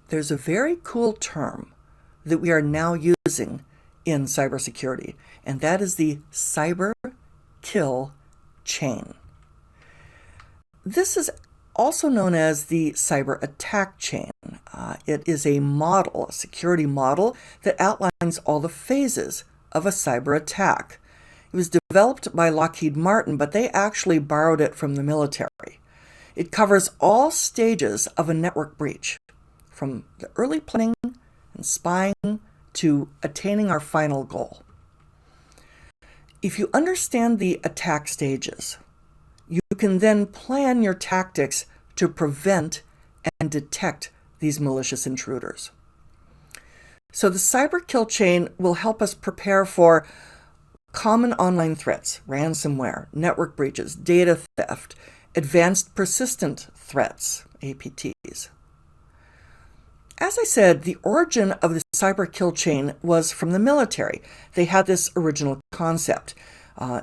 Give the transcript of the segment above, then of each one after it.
There's a very cool term that we are now using in cybersecurity, and that is the cyber kill chain. This is also known as the cyber attack chain. It is a model, a security model, that outlines all the phases of a cyber attack. It was developed by Lockheed Martin, but they actually borrowed it from the military. It covers all stages of a network breach, from the early planning and spying to attaining our final goal. If you understand the attack stages, you can then plan your tactics to prevent and detect these malicious intruders. So the cyber kill chain will help us prepare for common online threats, ransomware, network breaches, data theft, advanced persistent threats, APTs. As I said, the origin of the cyber kill chain was from the military. They had this original concept.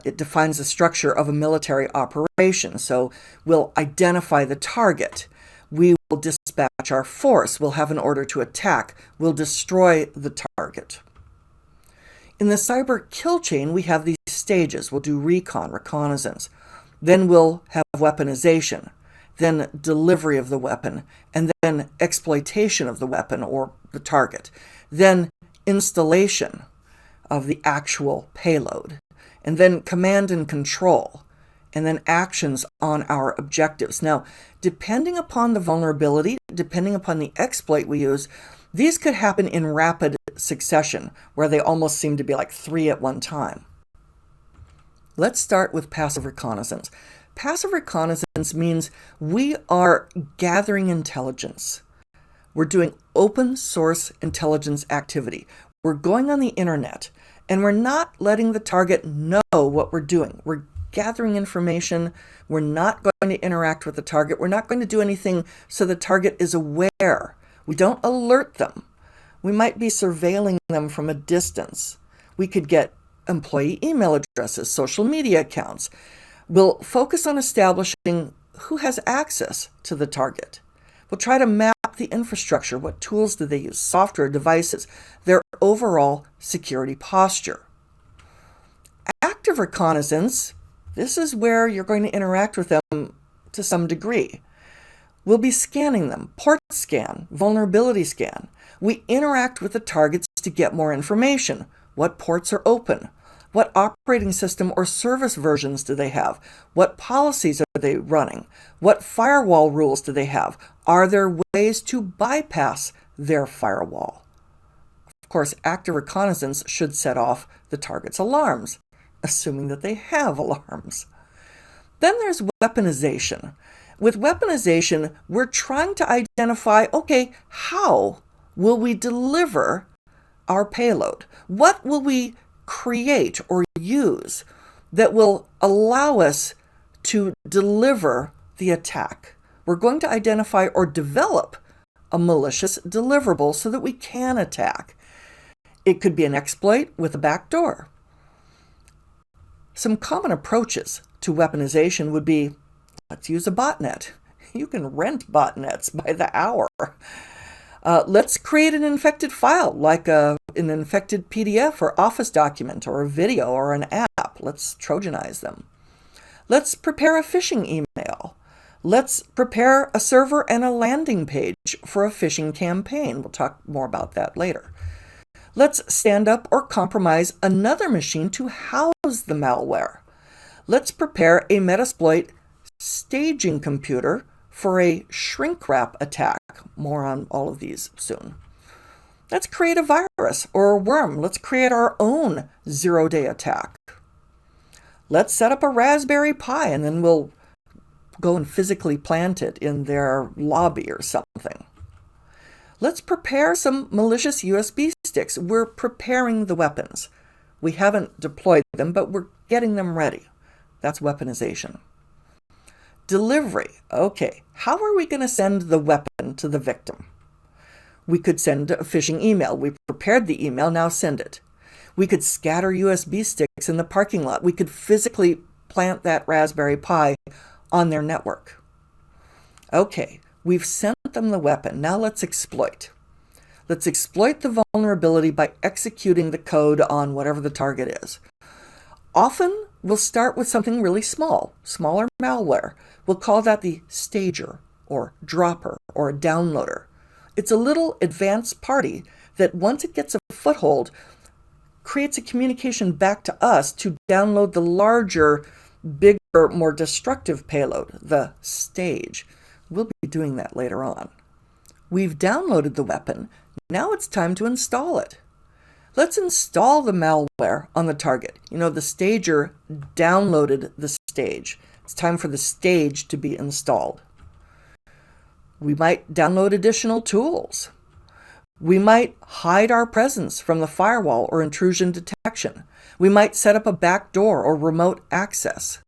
It defines the structure of a military operation. So we'll identify the target. We will dispatch our force. We'll have an order to attack. We'll destroy the target. In the cyber kill chain, we have these stages. We'll do recon, reconnaissance. Then we'll have weaponization, then delivery of the weapon, and then exploitation of the weapon or the target, then installation of the actual payload, and then command and control, and then actions on our objectives. Now, depending upon the vulnerability, depending upon the exploit we use, these could happen in rapid succession, where they almost seem to be like 3 at one time. Let's start with passive reconnaissance. Passive reconnaissance means we are gathering intelligence. We're doing open source intelligence activity. We're going on the internet, and we're not letting the target know what we're doing. We're gathering information. We're not going to interact with the target. We're not going to do anything so the target is aware. We don't alert them. We might be surveilling them from a distance. We could get employee email addresses, social media accounts. We'll focus on establishing who has access to the target. We'll try to map the infrastructure. What tools do they use? Software, devices, their overall security posture. Active reconnaissance, this is where you're going to interact with them to some degree. We'll be scanning them, port scan, vulnerability scan. We interact with the targets to get more information. What ports are open? What operating system or service versions do they have? What policies are they running? What firewall rules do they have? Are there ways to bypass their firewall? Of course, active reconnaissance should set off the target's alarms, assuming that they have alarms. Then there's weaponization. With weaponization, we're trying to identify, okay, how will we deliver our payload? What will we create or use that will allow us to deliver the attack? We're going to identify or develop a malicious deliverable so that we can attack. It could be an exploit with a backdoor. Some common approaches to weaponization would be, let's use a botnet. You can rent botnets by the hour. Let's create an infected file, like an infected PDF or Office document or a video or an app. Let's Trojanize them. Let's prepare a phishing email. Let's prepare a server and a landing page for a phishing campaign. We'll talk more about that later. Let's stand up or compromise another machine to house the malware. Let's prepare a Metasploit staging computer for a shrink wrap attack. More on all of these soon. Let's create a virus or a worm. Let's create our own zero-day attack. Let's set up a Raspberry Pi, and then we'll go and physically plant it in their lobby or something. Let's prepare some malicious USB sticks. We're preparing the weapons. We haven't deployed them, but we're getting them ready. That's weaponization. Delivery. Okay, how are we going to send the weapon to the victim? We could send a phishing email. We prepared the email, now send it. We could scatter USB sticks in the parking lot. We could physically plant that Raspberry Pi on their network. Okay, We've sent them the weapon. Now let's exploit. Let's exploit the vulnerability by executing the code on whatever the target is. Often, we'll start with something really small, smaller malware. We'll call that the stager, or dropper, or a downloader. It's a little advanced party that once it gets a foothold, creates a communication back to us to download the larger, bigger, more destructive payload, the stage. We'll be doing that later on. We've downloaded the weapon. Now it's time to install it. Let's install the malware on the target. The stager downloaded the stage. It's time for the stage to be installed. We might download additional tools. We might hide our presence from the firewall or intrusion detection. We might set up a backdoor or remote access.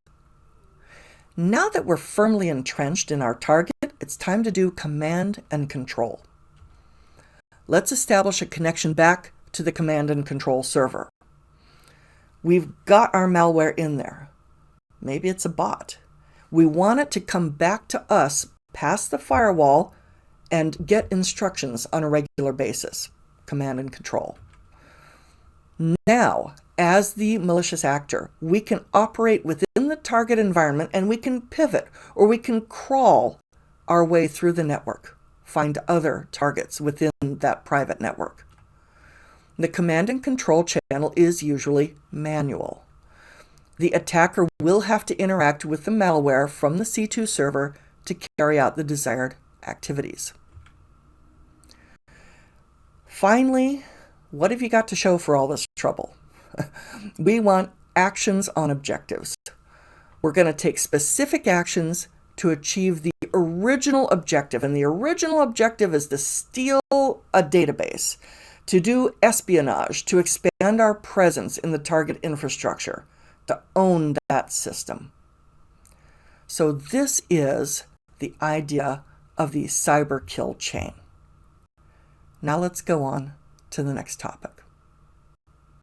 Now that we're firmly entrenched in our target, it's time to do command and control. Let's establish a connection back to the command and control server. We've got our malware in there. Maybe it's a bot. We want it to come back to us past the firewall and get instructions on a regular basis. Command and control. Now, as the malicious actor, we can operate within the target environment and we can pivot or we can crawl our way through the network, find other targets within that private network. The command and control channel is usually manual. The attacker will have to interact with the malware from the C2 server to carry out the desired activities. Finally, what have you got to show for all this trouble? We want actions on objectives. We're going to take specific actions to achieve the original objective. And the original objective is to steal a database, to do espionage, to expand our presence in the target infrastructure, to own that system. So this is the idea of the cyber kill chain. Now let's go on to the next topic.